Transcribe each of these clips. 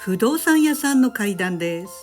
不動産屋さんの怪談です。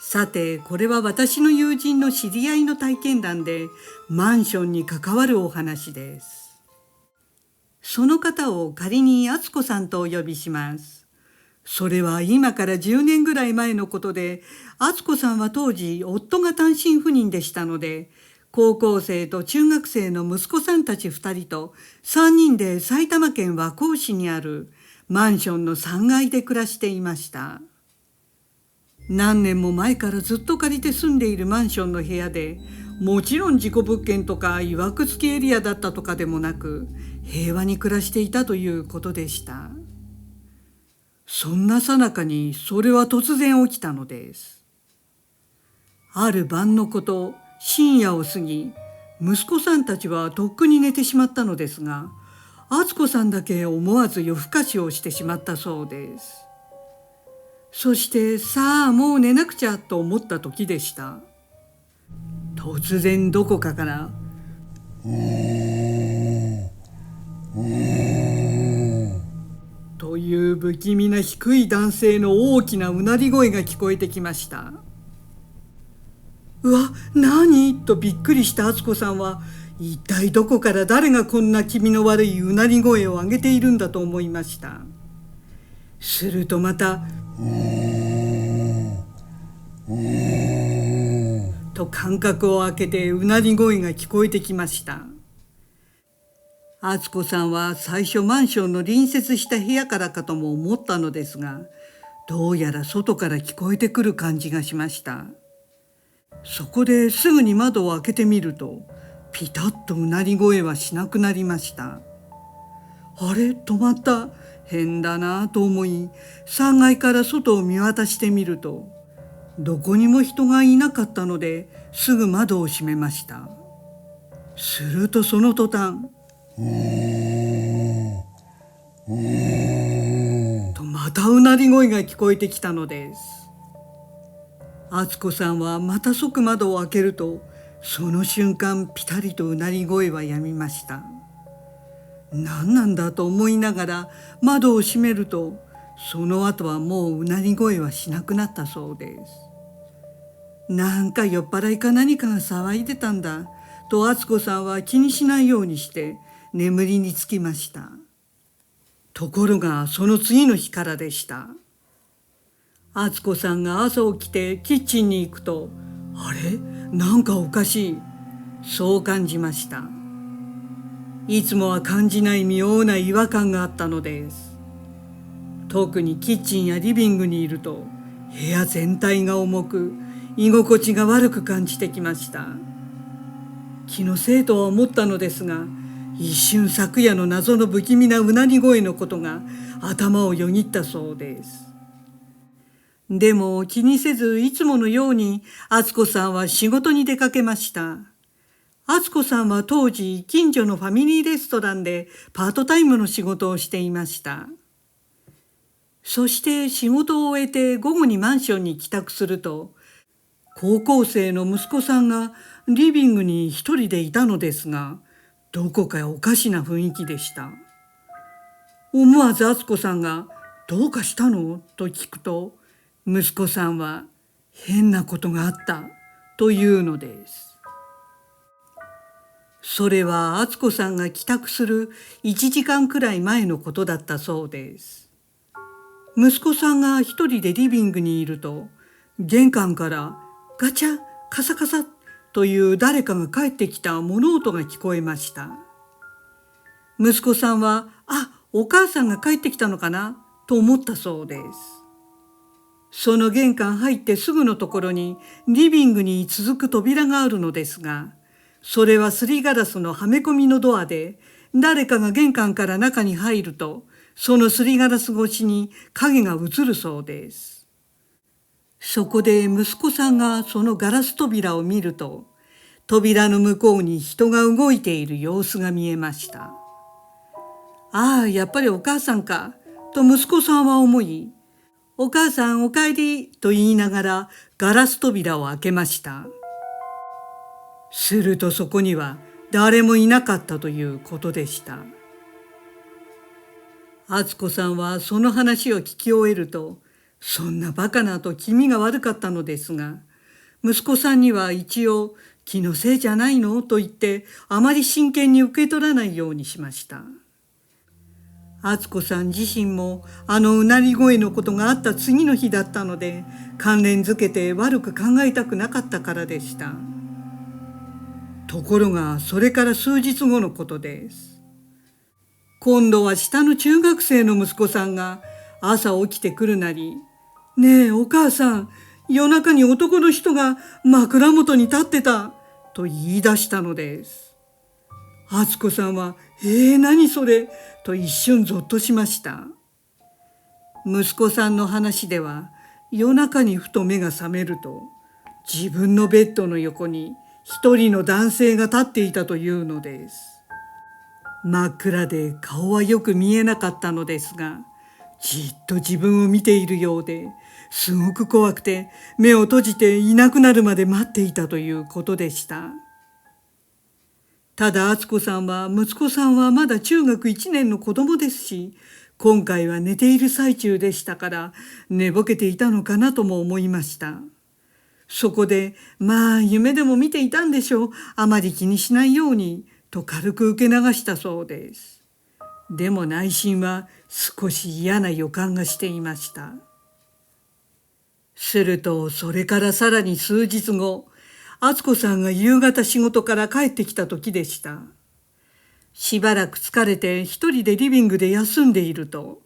さて、これは私の友人の知り合いの体験談で、マンションに関わるお話です。その方を仮に敦子さんとお呼びします。それは今から10年ぐらい前のことで、敦子さんは当時夫が単身赴任でしたので、高校生と中学生の息子さんたち2人と3人で埼玉県和光市にあるマンションの3階で暮らしていました。何年も前からずっと借りて住んでいるマンションの部屋で、もちろん事故物件とかいわくつきエリアだったとかでもなく、平和に暮らしていたということでした。そんな最中にそれは突然起きたのです。ある晩のこと、深夜を過ぎ、息子さんたちはとっくに寝てしまったのですが、敦子さんだけ思わず夜更かしをしてしまったそうです。そしてさあもう寝なくちゃと思った時でした。突然どこかからという不気味な低い男性の大きなうなり声が聞こえてきました。うわ、何とびっくりした敦子さんは、一体どこから誰がこんな気味の悪いうなり声を上げているんだと思いました。するとまたと間隔を空けてうなり声が聞こえてきました。敦子さんは最初マンションの隣接した部屋からかとも思ったのですが、どうやら外から聞こえてくる感じがしました。そこですぐに窓を開けてみると、ピタッとうなり声はしなくなりました。あれ、止まった。変だなと思い、3階から外を見渡してみると、どこにも人がいなかったので、すぐ窓を閉めました。するとその途端、とまたうなり声が聞こえてきたのです。敦子さんはまた即窓を開けると、その瞬間ピタリとうなり声はやみました。何なんだと思いながら窓を閉めると、その後はもううなり声はしなくなったそうです。なんか酔っ払いか何かが騒いでたんだと敦子さんは気にしないようにして眠りにつきました。ところがその次の日からでした。敦子さんが朝起きてキッチンに行くと、あれ、なんかおかしい、そう感じました。いつもは感じない妙な違和感があったのです。特にキッチンやリビングにいると、部屋全体が重く居心地が悪く感じてきました。気のせいとは思ったのですが、一瞬昨夜の謎の不気味なうなり声のことが頭をよぎったそうです。でも気にせずいつものように敦子さんは仕事に出かけました。敦子さんは当時近所のファミリーレストランでパートタイムの仕事をしていました。そして仕事を終えて午後にマンションに帰宅すると、高校生の息子さんがリビングに一人でいたのですが、どこかおかしな雰囲気でした。思わず敦子さんがどうかしたのと聞くと、息子さんは変なことがあったというのです。それは敦子さんが帰宅する1時間くらい前のことだったそうです。息子さんが一人でリビングにいると、玄関からガチャカサカサという誰かが帰ってきた物音が聞こえました。息子さんは、お母さんが帰ってきたのかなと思ったそうです。その玄関入ってすぐのところにリビングに続く扉があるのですが、それはすりガラスのはめ込みのドアで、誰かが玄関から中に入ると、そのすりガラス越しに影が映るそうです。そこで息子さんがそのガラス扉を見ると、扉の向こうに人が動いている様子が見えました。やっぱりお母さんかと息子さんは思い、お母さんお帰りと言いながらガラス扉を開けました。するとそこには誰もいなかったということでした。敦子さんはその話を聞き終えると、そんなバカなと気味が悪かったのですが、息子さんには一応気のせいじゃないのと言ってあまり真剣に受け取らないようにしました。敦子さん自身もうなり声のことがあった次の日だったので、関連づけて悪く考えたくなかったからでした。ところがそれから数日後のことです。今度は下の中学生の息子さんが朝起きてくるなり、ねえお母さん、夜中に男の人が枕元に立ってたと言い出したのです。敦子さんは何それと一瞬ゾッとしました。息子さんの話では、夜中にふと目が覚めると自分のベッドの横に一人の男性が立っていたというのです。真っ暗で顔はよく見えなかったのですが、じっと自分を見ているようで、すごく怖くて目を閉じていなくなるまで待っていたということでした。ただ敦子さんは、息子さんはまだ中学1年の子供ですし、今回は寝ている最中でしたから寝ぼけていたのかなとも思いました。そこで夢でも見ていたんでしょう、あまり気にしないようにと軽く受け流したそうです。でも内心は少し嫌な予感がしていました。するとそれからさらに数日後、敦子さんが夕方仕事から帰ってきた時でした。しばらく疲れて一人でリビングで休んでいると、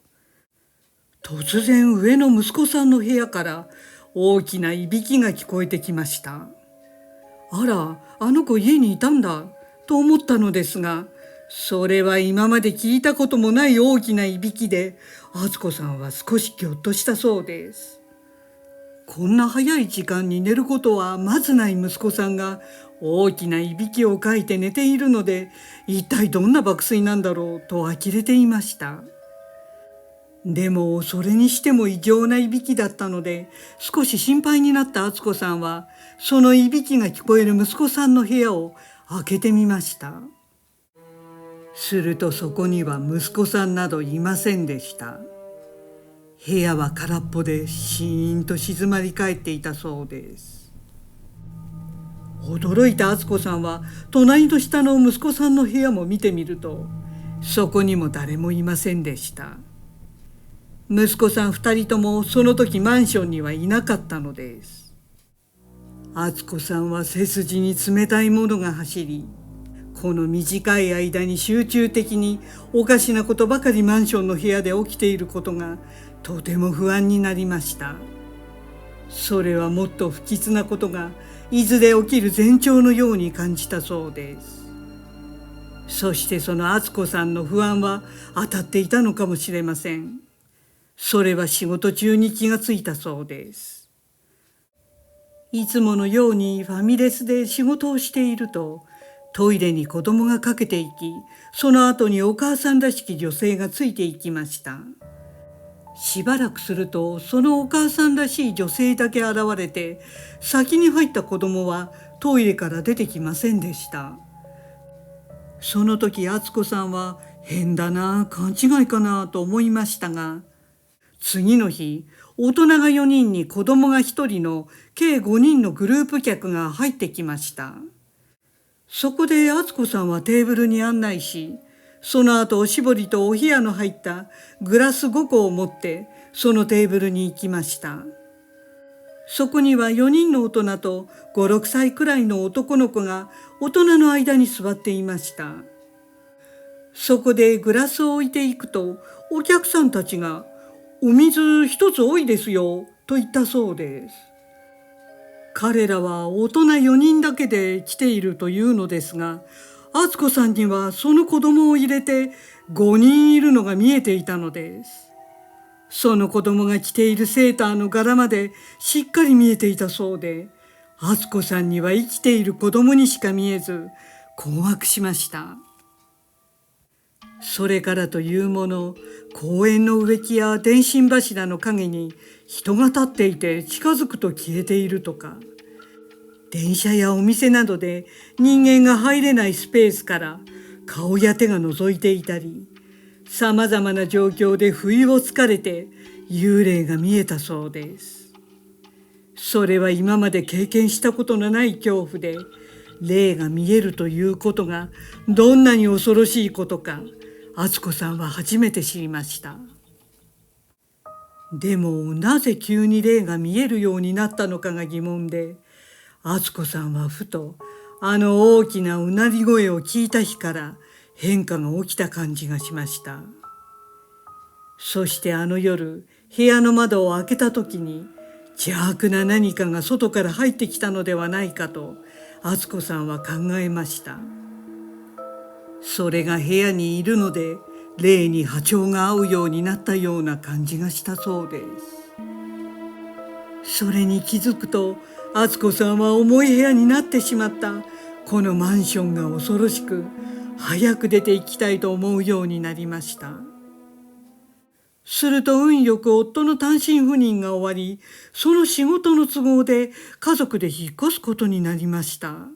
突然上の息子さんの部屋から大きないびきが聞こえてきました。あら、あの子家にいたんだと思ったのですが、それは今まで聞いたこともない大きないびきで、敦子さんは少しぎょっとしたそうです。こんな早い時間に寝ることはまずない息子さんが大きないびきをかいて寝ているので、一体どんな爆睡なんだろうと呆れていました。でもそれにしても異常ないびきだったので、少し心配になった敦子さんは、そのいびきが聞こえる息子さんの部屋を開けてみました。するとそこには息子さんなどいませんでした。部屋は空っぽでシーンと静まり返っていたそうです。驚いた敦子さんは隣の下の息子さんの部屋も見てみると、そこにも誰もいませんでした。息子さん2人ともその時マンションにはいなかったのです。敦子さんは背筋に冷たいものが走り、この短い間に集中的におかしなことばかりマンションの部屋で起きていることがとても不安になりました。それはもっと不吉なことがいずれ起きる前兆のように感じたそうです。そしてその敦子さんの不安は当たっていたのかもしれません。それは仕事中に気がついたそうです。いつものようにファミレスで仕事をしていると、トイレに子供がかけていき、その後にお母さんらしき女性がついていきました。しばらくするとそのお母さんらしい女性だけ現れて、先に入った子供はトイレから出てきませんでした。その時敦子さんは変だな、勘違いかなと思いましたが、次の日大人が4人に子供が1人の計5人のグループ客が入ってきました。そこで敦子さんはテーブルに案内し、その後おしぼりとお冷やの入ったグラス5個を持ってそのテーブルに行きました。そこには4人の大人と5、6歳くらいの男の子が大人の間に座っていました。そこでグラスを置いていくと、お客さんたちがお水一つ多いですよと言ったそうです。彼らは大人4人だけで来ているというのですが、敦子さんにはその子供を入れて5人いるのが見えていたのです。その子供が着ているセーターの柄までしっかり見えていたそうで、敦子さんには生きている子供にしか見えず困惑しました。それからというもの、公園の植木や電信柱の陰に人が立っていて近づくと消えているとか、電車やお店などで人間が入れないスペースから顔や手が覗いていたり、さまざまな状況で不意をつかれて幽霊が見えたそうです。それは今まで経験したことのない恐怖で、霊が見えるということがどんなに恐ろしいことか、敦子さんは初めて知りました。でもなぜ急に霊が見えるようになったのかが疑問で、敦子さんはふとあの大きなうなり声を聞いた日から変化が起きた感じがしました。そしてあの夜、部屋の窓を開けた時に邪悪な何かが外から入ってきたのではないかと敦子さんは考えました。それが部屋にいるので霊に波長が合うようになったような感じがしたそうです。それに気づくと敦子さんは重い部屋になってしまった。このマンションが恐ろしく、早く出て行きたいと思うようになりました。すると運よく夫の単身赴任が終わり、その仕事の都合で家族で引っ越すことになりました。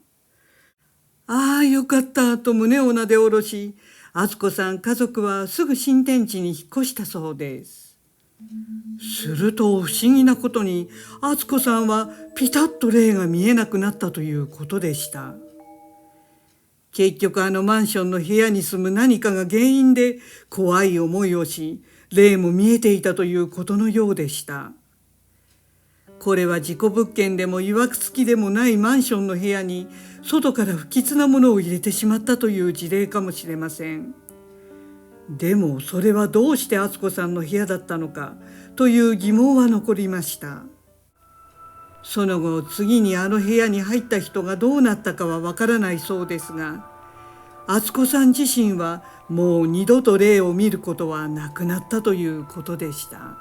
ああよかったと胸をなで下ろし、敦子さん家族はすぐ新天地に引っ越したそうです。すると不思議なことに敦子さんはピタッと霊が見えなくなったということでした。結局あのマンションの部屋に住む何かが原因で怖い思いをし、霊も見えていたということのようでした。これは事故物件でもいわくつきでもないマンションの部屋に外から不吉なものを入れてしまったという事例かもしれません。でもそれはどうして敦子さんの部屋だったのかという疑問は残りました。その後次にあの部屋に入った人がどうなったかはわからないそうですが、敦子さん自身はもう二度と霊を見ることはなくなったということでした。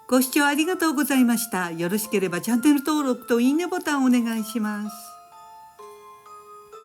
ご視聴ありがとうございました。よろしければチャンネル登録といいねボタンをお願いします。